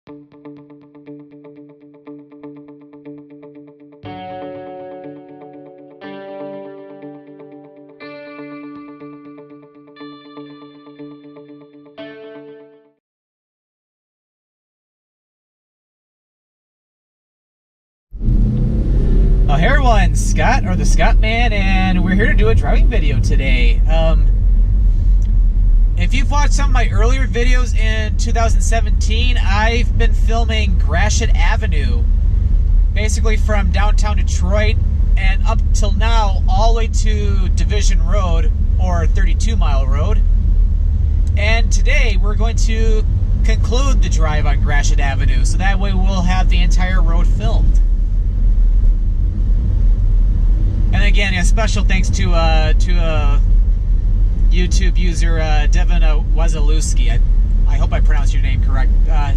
Hey everyone, Scott, or the Scottman, and we're here to do a driving video today. If you've watched some of my earlier videos in 2017, I've been filming Gratiot Avenue, basically from downtown Detroit and up till now, all the way to Division Road, or 32 Mile Road. And today we're going to conclude the drive on Gratiot Avenue, so that way we'll have the entire road filmed. And again, a special thanks to YouTube user Devin Wazalewski. I hope I pronounced your name correct. I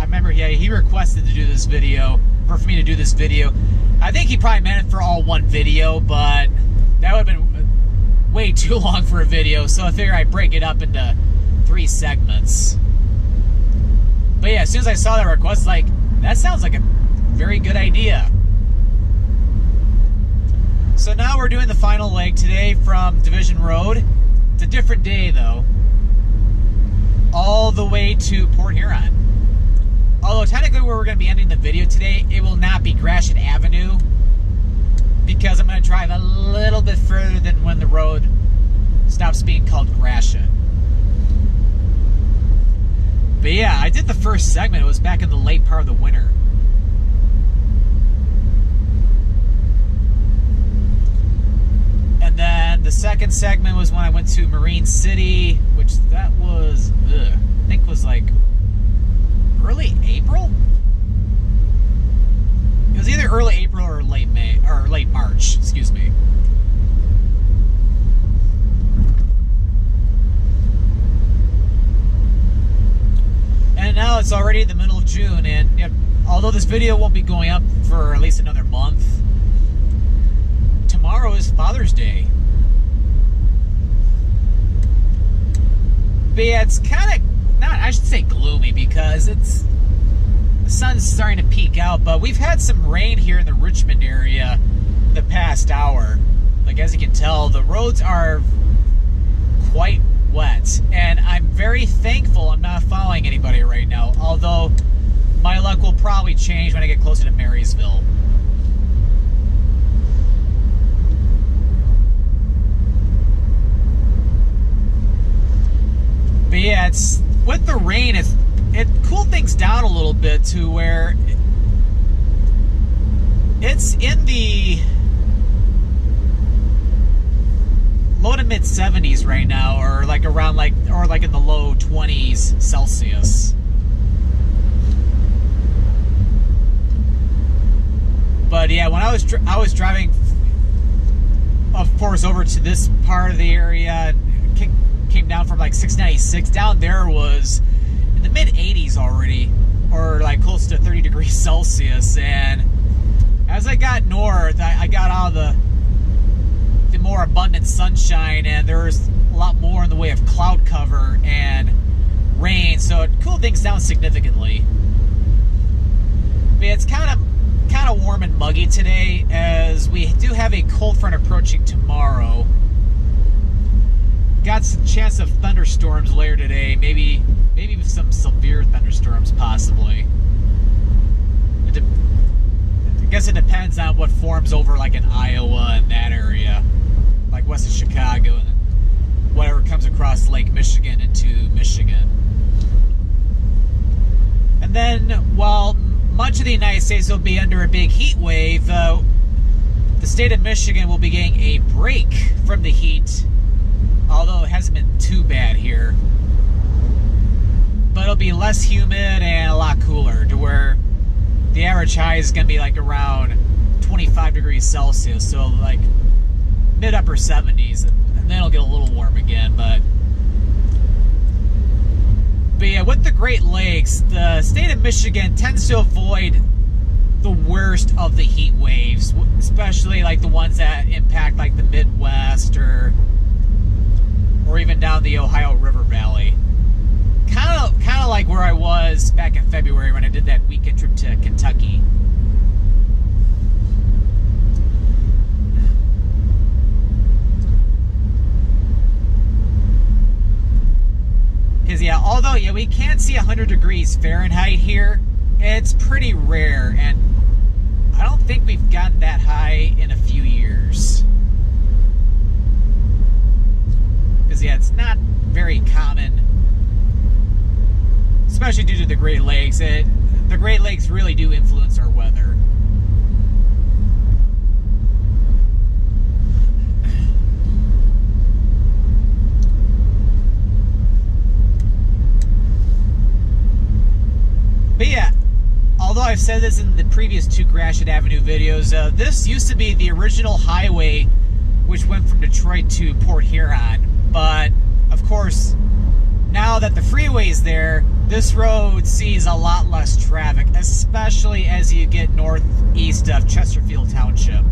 remember he requested to do this video, or for me to do this video. I think he probably meant it for all one video, but that would have been way too long for a video, so I figured I'd break it up into 3 segments. But yeah, as soon as I saw that request, like, that sounds like a very good idea. So now we're doing the final leg today from Division Road. It's a different day though. All the way to Port Huron. Although technically where we're going to be ending the video today, it will not be Gratiot Avenue, because I'm going to drive a little bit further than when the road stops being called Gratiot. But yeah, I did the first segment. It was back in the late part of the winter. And then the second segment was when I went to Marine City, which that was, I think was like early April? It was either early April or late May, or late March, excuse me. And now it's already the middle of June, and although this video won't be going up for at least another month, tomorrow is Father's Day. But yeah, it's kind of, I should say gloomy, because the sun's starting to peek out, but we've had some rain here in the Richmond area the past hour. Like, as you can tell, the roads are quite wet, and I'm very thankful I'm not following anybody right now, although my luck will probably change when I get closer to Marysville. But yeah, it's with the rain, it cooled things down a little bit to where it's in the low to mid 70s right now, or like around or in the low 20s Celsius. But yeah, when I was driving, of course, over to this part of the area, came down from like 696, down there was in the mid 80s already, or like close to 30 degrees Celsius. And as I got north, I got out of the more abundant sunshine, and there was a lot more in the way of cloud cover and rain, so it cooled things down significantly. But it's kind of warm and muggy today, as we do have a cold front approaching tomorrow. Got some chance of thunderstorms later today, maybe some severe thunderstorms possibly. I guess it depends on what forms over like in Iowa and that area, like west of Chicago, and then whatever comes across Lake Michigan into Michigan. And then while much of the United States will be under a big heat wave, the state of Michigan will be getting a break from the heat, although it hasn't been too bad here. But it'll be less humid and a lot cooler, to where the average high is going to be like around 25 degrees Celsius, so like mid-upper 70s, and then it'll get a little warm again. But yeah, with the Great Lakes, the state of Michigan tends to avoid the worst of the heat waves, especially like the ones that impact like the Midwest or even down the Ohio River Valley. kind of like where I was back in February when I did that weekend trip to Kentucky. Because yeah, although yeah, we can't see 100 degrees Fahrenheit here, it's pretty rare, and I don't think we've gotten that high in a few years. Because yeah, it's not very common, especially due to the Great Lakes. The Great Lakes really do influence our weather. But yeah, although I've said this in the previous 2 Gratiot Avenue videos, this used to be the original highway which went from Detroit to Port Huron. But, of course, now that the freeway's there, this road sees a lot less traffic, especially as you get northeast of Chesterfield Township.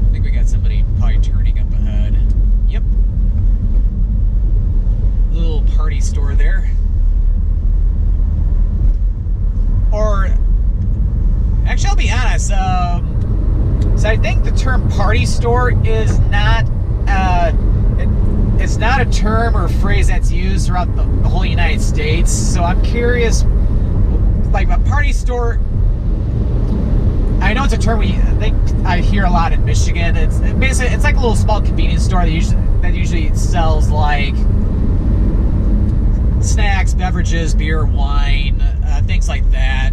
I think we got somebody probably turning up ahead. Yep. Little party store there. Or, actually, I'll be honest, so I think the term party store is not, it's not a term or phrase that's used throughout the whole United States. So I'm curious, like a party store, I know it's a term I hear a lot in Michigan. It's basically, it's like a little small convenience store that usually sells like snacks, beverages, beer, wine, things like that.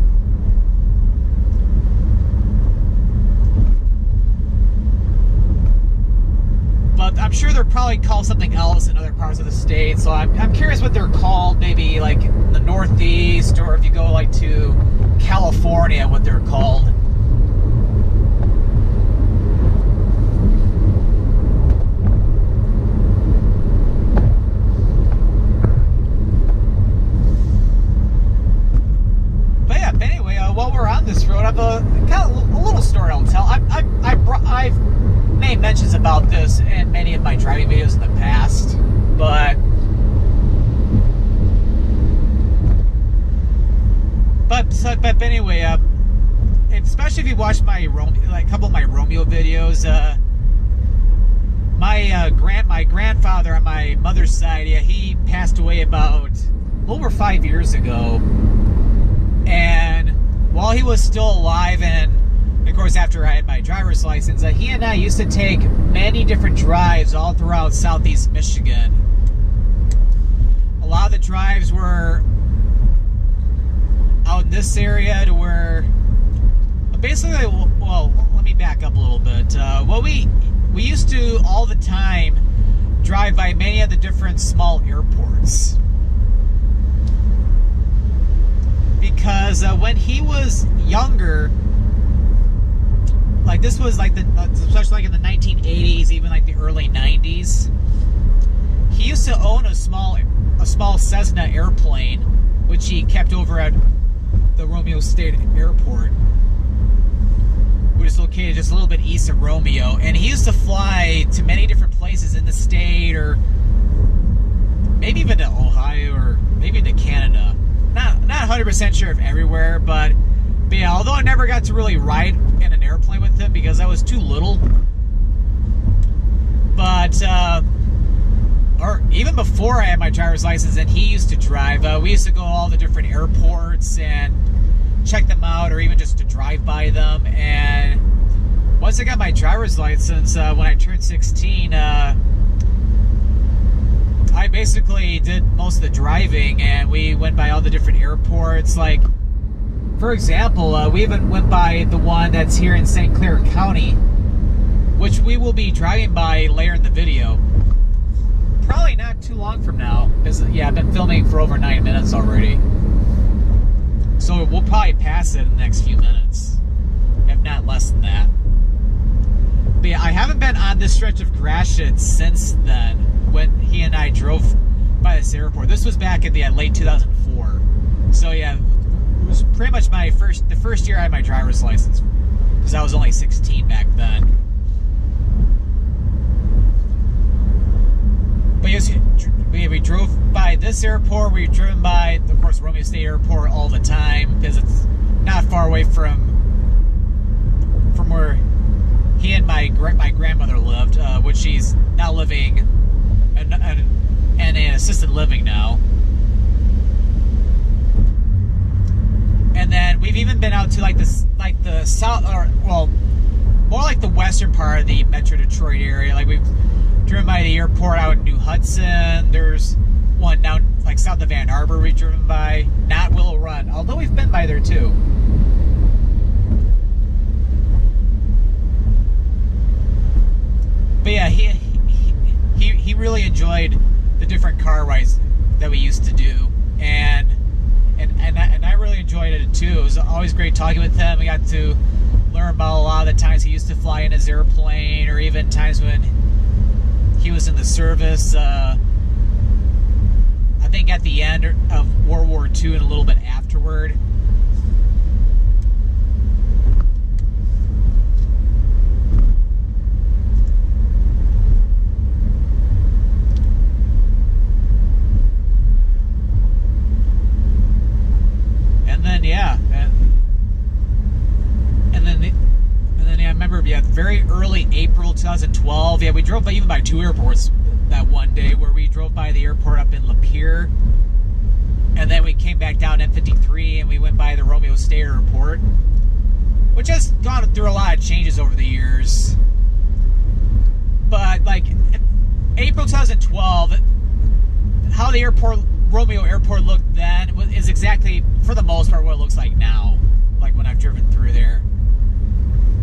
But I'm sure they're probably called something else in other parts of the state. So I'm curious what they're called, maybe like in the Northeast, or if you go like to California, what they're called. But yeah, but anyway, while we're on this road, I have a little story I'll tell. I've made mentions about this in many of my driving videos in the past, but anyway, especially if you watch my couple of my Romeo videos, my grandfather on my mother's side, yeah, he passed away about over 5 years ago, and while he was still alive, and of course, after I had my driver's license, he and I used to take many different drives all throughout southeast Michigan. A lot of the drives were out in this area to where, basically, well, let me back up a little bit. We used to all the time drive by many of the different small airports. Because when he was younger, like this was like especially like in the 1980s, even like the early 90s, he used to own a small Cessna airplane, which he kept over at the Romeo State Airport, which is located just a little bit east of Romeo. And he used to fly to many different places in the state, or maybe even to Ohio, or maybe to Canada. Not 100% sure of everywhere, but yeah, although I never got to really ride in an airplane with him because I was too little. But, or even before I had my driver's license and he used to drive, we used to go to all the different airports and check them out, or even just to drive by them. And once I got my driver's license, when I turned 16, I basically did most of the driving, and we went by all the different airports. Like, for example, we even went by the one that's here in St. Clair County, which we will be driving by later in the video. Probably not too long from now, because yeah, I've been filming for over 9 minutes already. So we'll probably pass it in the next few minutes, if not less than that. But yeah, I haven't been on this stretch of Gratiot since then, when he and I drove by this airport. This was back in the late 2004. So yeah, it was pretty much the first year I had my driver's license, because I was only 16 back then. we drove by this airport. We've driven by, of course, Romeo State Airport all the time because it's not far away from where he and my grandmother lived, which she's now living in an assisted living now. And then we've even been out to the south, or well, more like the western part of the Metro Detroit area. Like we've driven by the airport out in New Hudson. There's one down like south of Ann Arbor we've driven by, not Willow Run, although we've been by there too. But yeah, he really enjoyed the different car rides that we used to do, and I really enjoyed it too. It was always great talking with him. We got to learn about a lot of the times he used to fly in his airplane, or even times when he was in the service. I think at the end of World War II and a little bit afterward. Very early April 2012. Yeah, we drove by, even by two airports that one day, where we drove by the airport up in Lapeer, and then we came back down M53 and we went by the Romeo State Airport, which has gone through a lot of changes over the years. But like April 2012, how the Romeo Airport looked then is exactly, for the most part, what it looks like now, like when I've driven through there.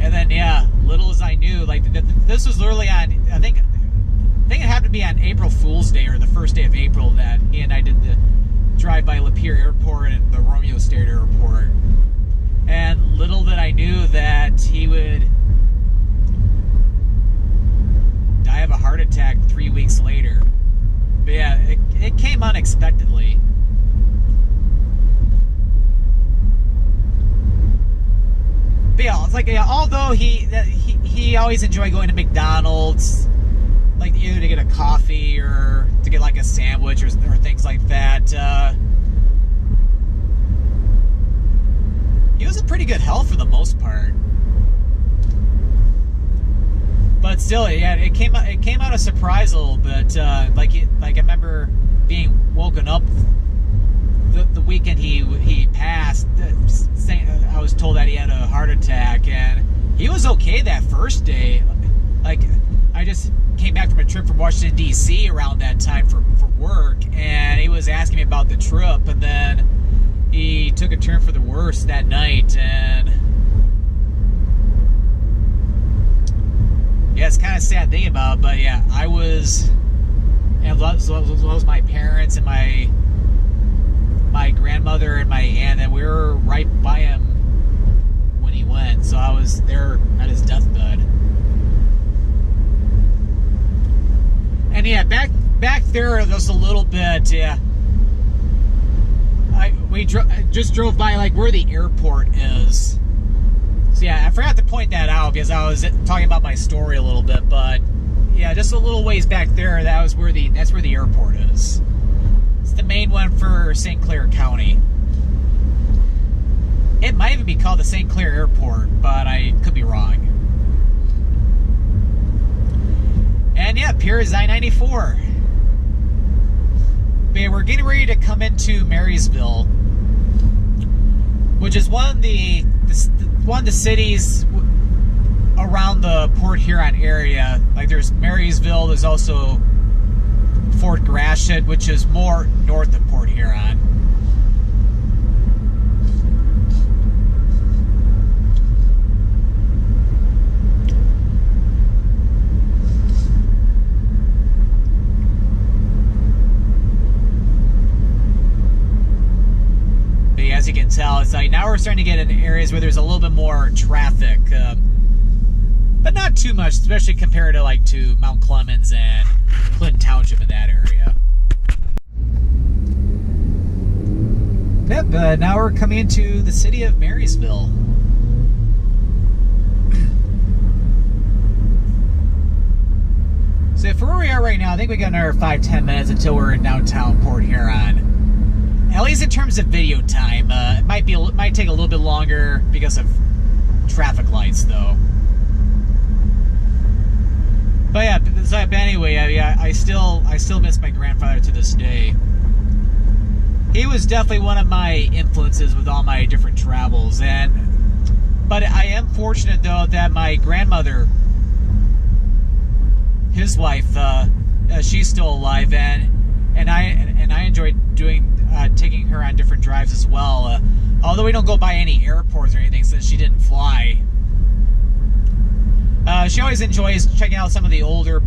And then, yeah, little as I knew, like this was literally on, I think it happened to be on April Fool's Day, or the first day of April, that he and I did the drive by Lapeer Airport and the Romeo State Airport. And little that I knew that he would die of a heart attack 3 weeks later. But yeah, it came unexpectedly. But yeah, it's like, yeah, although he always enjoyed going to McDonald's, like either to get a coffee or to get like a sandwich or things like that. He was in pretty good health for the most part. But still, yeah, it came out a surprise a little bit. Like I remember being woken up the weekend he passed, I was told that he had a heart attack, and he was okay that first day. Like, I just came back from a trip from Washington, D.C. around that time for work, and he was asking me about the trip, and then he took a turn for the worse that night, and yeah, it's kind of sad thinking about it. But yeah, I was, and as well as my parents and my grandmother and my aunt, and we were right by him when he went, so I was there at his deathbed. And yeah, back there just a little bit, yeah, we just drove by like where the airport is. So yeah, I forgot to point that out because I was talking about my story a little bit, but yeah, just a little ways back there, that's where the airport is. The main one for St. Clair County. It might even be called the St. Clair Airport, but I could be wrong. And yeah, Piers I-94. But yeah, we're getting ready to come into Marysville, which is one of the cities around the Port Huron area. Like there's Marysville, there's also Fort Gratiot, which is more north of Port Huron. But as you can tell, it's like now we're starting to get in areas where there's a little bit more traffic, but not too much, especially compared to like to Mount Clemens and Clinton Township in that area. Yep, but now we're coming into the city of Marysville. So So for where we are right now, I think we got another 5-10 minutes until we're in downtown Port Huron. At least in terms of video time. It might take a little bit longer because of traffic lights, though. But yeah, but anyway, I still miss my grandfather to this day. He was definitely one of my influences with all my different travels, but I am fortunate though that my grandmother, his wife, she's still alive, and I enjoyed taking her on different drives as well. Although we don't go by any airports or anything since she didn't fly. She always enjoys checking out some of the older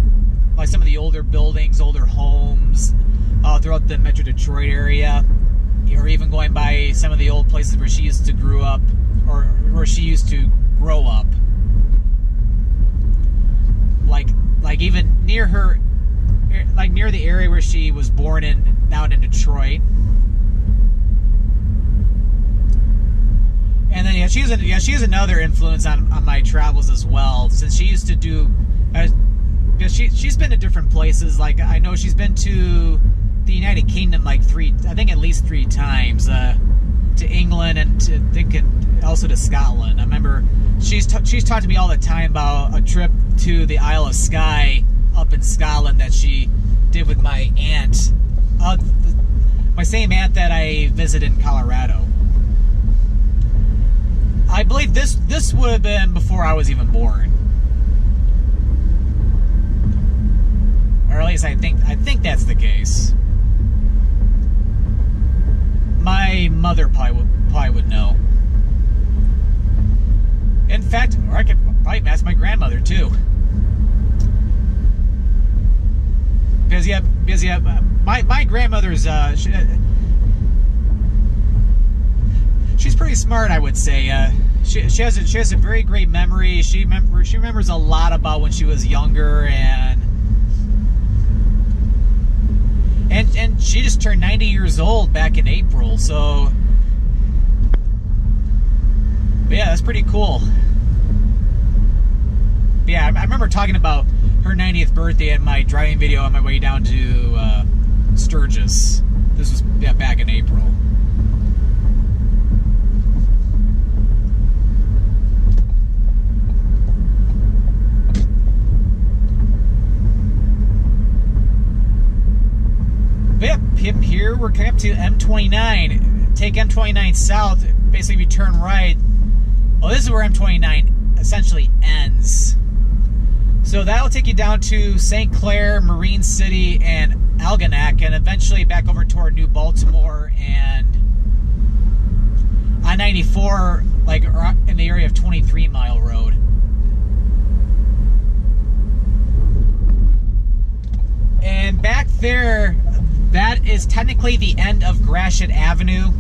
buildings, older homes throughout the Metro Detroit area, or even going by some of the old places where she used to grow up, or where she used to grow up. Like even near her, like near the area where she was born in, down in Detroit. And then she's another influence on my travels as well, since she used to do, because she's been to different places. Like I know she's been to the United Kingdom like at least three times, to England and also to Scotland. I remember she's talked to me all the time about a trip to the Isle of Skye up in Scotland that she did with my aunt, my same aunt that I visited in Colorado. I believe this would have been before I was even born, or at least I think that's the case. My mother probably would know. In fact, or I could probably ask my grandmother too. Because my grandmother's she's pretty smart, I would say. She has a very great memory. She remembers a lot about when she was younger, and she just turned 90 years old back in April. So, but yeah, that's pretty cool. But yeah, I remember talking about her 90th birthday in my driving video on my way down to Sturgis. This was back in April. Yep, here we're coming up to M29. Take M29 south. Basically, if you turn right, well, this is where M29 essentially ends. So that'll take you down to St. Clair, Marine City, and Algonac, and eventually back over toward New Baltimore and I-94, like in the area of 23 Mile Road. And back there, that is technically the end of Gratiot Avenue.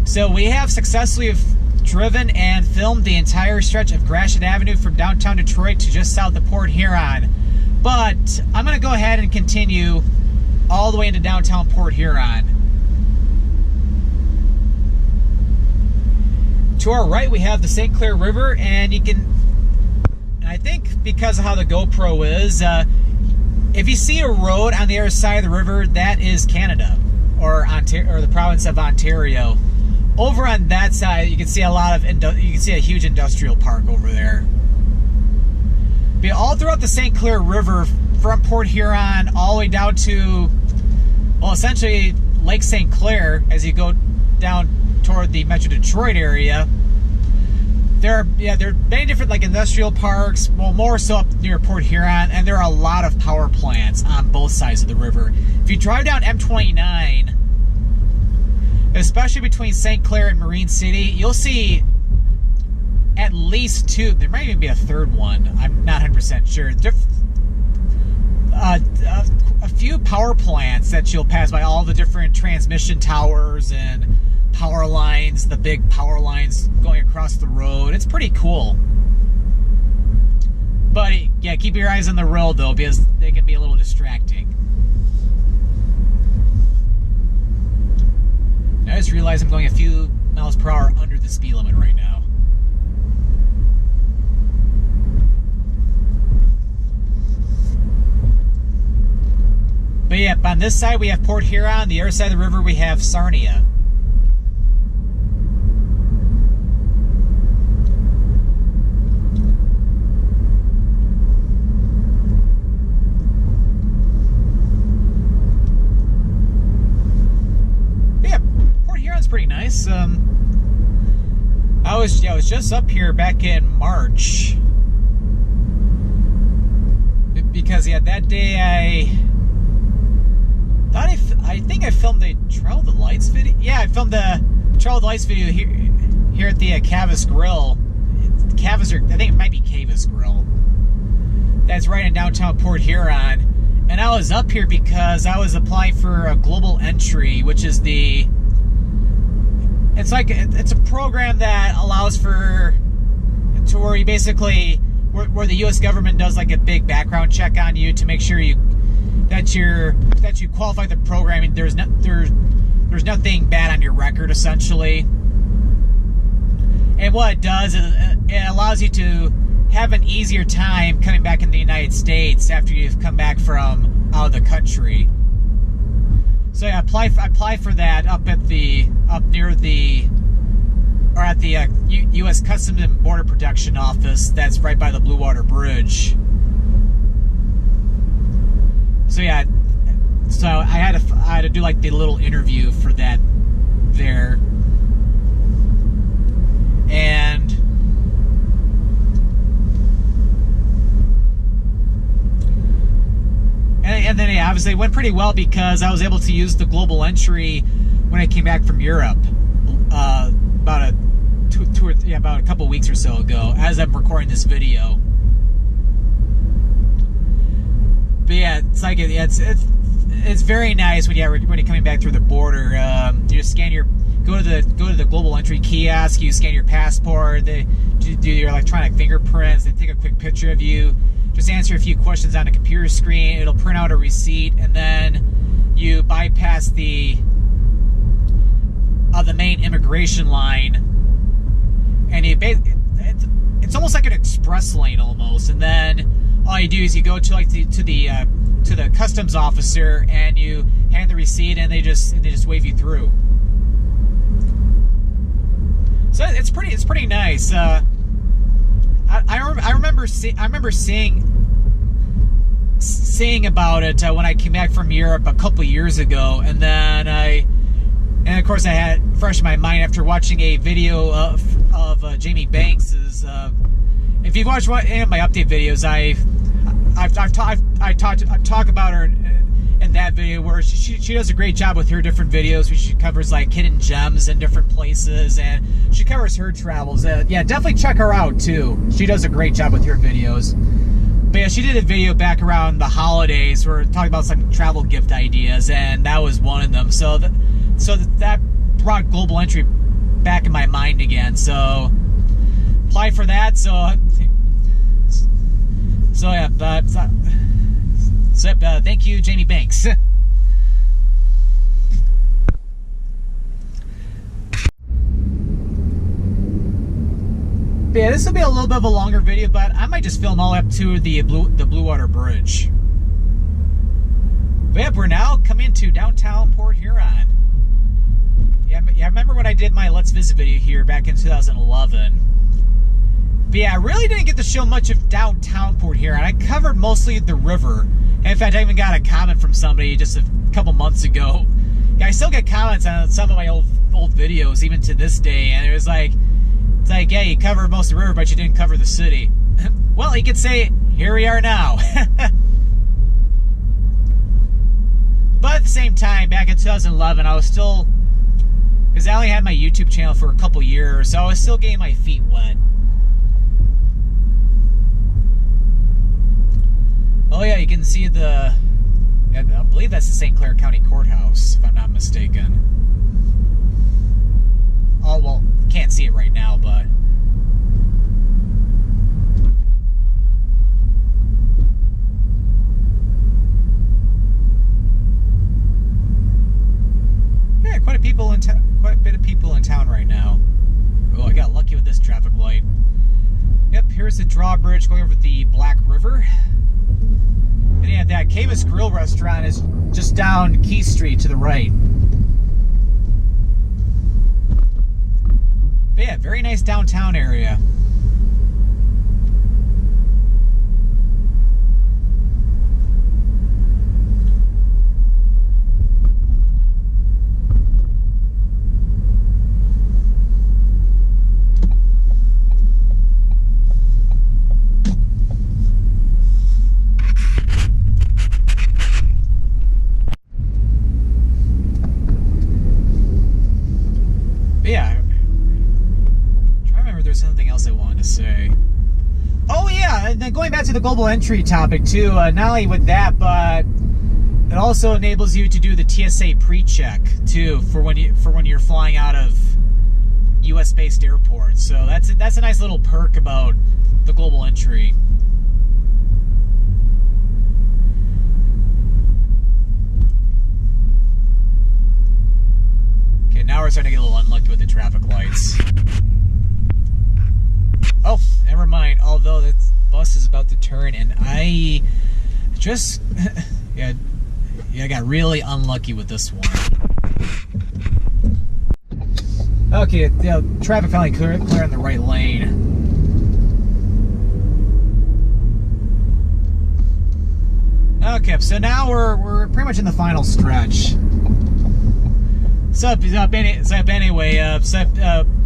So we have successfully driven and filmed the entire stretch of Gratiot Avenue from downtown Detroit to just south of Port Huron. But I'm going to go ahead and continue all the way into downtown Port Huron. To our right, we have the St. Clair River, and you can, and I think because of how the GoPro is, if you see a road on the other side of the river, that is Canada, or the province of Ontario. Over on that side, you can see a huge industrial park over there. But all throughout the St. Clair River, from Port Huron all the way down to, well, essentially Lake St. Clair, as you go down toward the Metro Detroit area, there are many different like industrial parks, well, more so up near Port Huron, and there are a lot of power plants on both sides of the river. If you drive down M29, especially between St. Clair and Marine City, you'll see at least two. There might even be a third one. I'm not 100% sure. A few power plants that you'll pass by, all the different transmission towers and power lines, the big power lines going across the road. It's pretty cool. But yeah, keep your eyes on the road though, because they can be a little distracting. I just realized I'm going a few miles per hour under the speed limit right now. yeah, on this side we have Port Huron. The other side of the river we have Sarnia. Pretty nice. I was just up here back in March because that day I think I filmed a Trail of the Lights video. Yeah, I filmed the Trail of the Lights video here at the Cavis Grill. I think it might be Cavis Grill. That's right in downtown Port Huron, and I was up here because I was applying for a global entry, which is it's a program that allows to where you basically where the U.S. government does like a big background check on you to make sure that you qualify the program and there's nothing bad on your record essentially. And what it does is it allows you to have an easier time coming back in the United States after you've come back from out of the country. So yeah, I apply for that at the U.S. Customs and Border Protection Office. That's right by the Blue Water Bridge. So yeah, I had to do like the little interview for that there, and then yeah, obviously it went pretty well because I was able to use the global entry when I came back from Europe about a couple weeks or so ago as I'm recording this video. But yeah, it's very nice when you're coming back through the border. You just go to the global entry kiosk, you scan your passport, they do your electronic fingerprints, they take a quick picture of you. Just answer a few questions on a computer screen. It'll print out a receipt, and then you bypass the main immigration line, and it's almost like an express lane almost. And then all you do is you go to the customs officer and you hand the receipt, and they just wave you through. So it's pretty nice. I remember seeing about it when I came back from Europe a couple years ago, and then of course I had it fresh in my mind after watching a video of Jamie Banks's. If you've watched any of my update videos, I talk about her in that video where she does a great job with her different videos. She covers like hidden gems in different places, and she covers her travels. Yeah, definitely check her out too. She does a great job with her videos. But yeah, she did a video back around the holidays where talking about some travel gift ideas, and that was one of them. So that brought global entry back in my mind again. So apply for that. So yeah, thank you, Jamie Banks. Yeah, this will be a little bit of a longer video, but I might just film all up to the Blue Water Bridge. But yeah, we're now coming to downtown Port Huron. Yeah, I remember when I did my Let's Visit video here back in 2011. But yeah, I really didn't get to show much of downtown Port Huron. I covered mostly the river. And in fact, I even got a comment from somebody just a couple months ago. Yeah, I still get comments on some of my old videos, even to this day, and it was like, it's like, yeah, you covered most of the river, but you didn't cover the city. Well, you could say, here we are now. But at the same time, back in 2011, I was still, because I only had my YouTube channel for a couple years, so I was still getting my feet wet. Oh yeah, you can see I believe that's the St. Clair County Courthouse, if I'm not mistaken. Oh, well, can't see it right now, but... yeah, quite a bit of people in town right now. Oh, I got lucky with this traffic light. Yep, here's the drawbridge going over the Black River. And yeah, that Camus Grill restaurant is just down Key Street to the right. But yeah, very nice downtown area. Going back to the global entry topic too, not only with that, but it also enables you to do the TSA pre-check too for when you're flying out of U.S.-based airports. So that's a nice little perk about the global entry. Okay, now we're starting to get a little unlucky with the traffic lights. Oh, never mind. Although the bus is about to turn, and I just yeah, I got really unlucky with this one. Okay, yeah, traffic finally clear in the right lane. Okay, so now we're pretty much in the final stretch.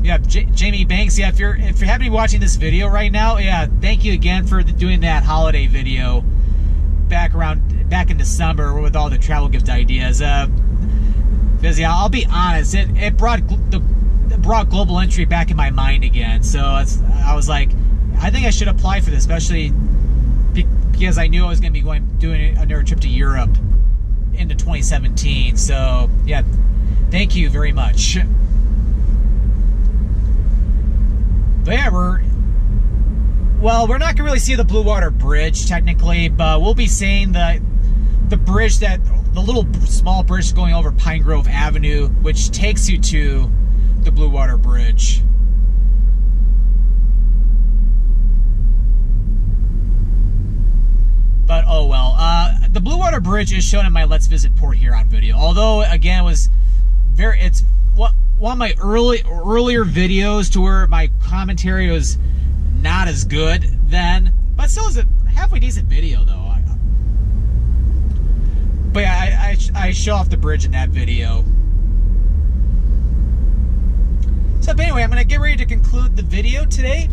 Yeah, Jamie Banks. Yeah, if you happen to be watching this video right now, yeah, thank you again for doing that holiday video back in December with all the travel gift ideas. Because yeah, I'll be honest, it brought global entry back in my mind again. So I was like, I think I should apply for this, especially because I knew I was going to be doing another trip to Europe into 2017. So yeah, thank you very much. But yeah, we're not going to really see the Blue Water Bridge technically, but we'll be seeing the bridge, the little small bridge going over Pine Grove Avenue, which takes you to the Blue Water Bridge. But oh well, the Blue Water Bridge is shown in my Let's Visit Port Huron video. Although again, it's one of my earlier videos to where my commentary was not as good then, but still is a halfway decent video though. But yeah, I show off the bridge in that video. So but anyway, I'm gonna get ready to conclude the video today.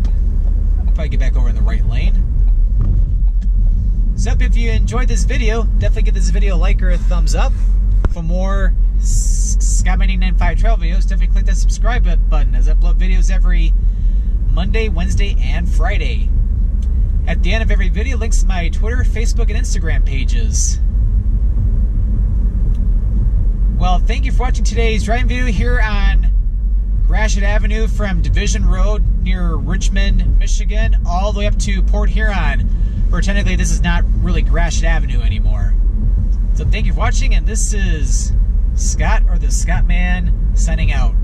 I'll probably get back over in the right lane. So if you enjoyed this video, definitely give this video a like or a thumbs up. For more Scottman895 travel videos, definitely click that subscribe button, as I upload videos every Monday, Wednesday, and Friday. At the end of every video, links to my Twitter, Facebook, and Instagram pages. Well, thank you for watching today's driving video here on Gratiot Avenue from Division Road near Richmond, Michigan, all the way up to Port Huron, where technically this is not really Gratiot Avenue anymore. So thank you for watching, and this is Scott, or the Scottman, signing out.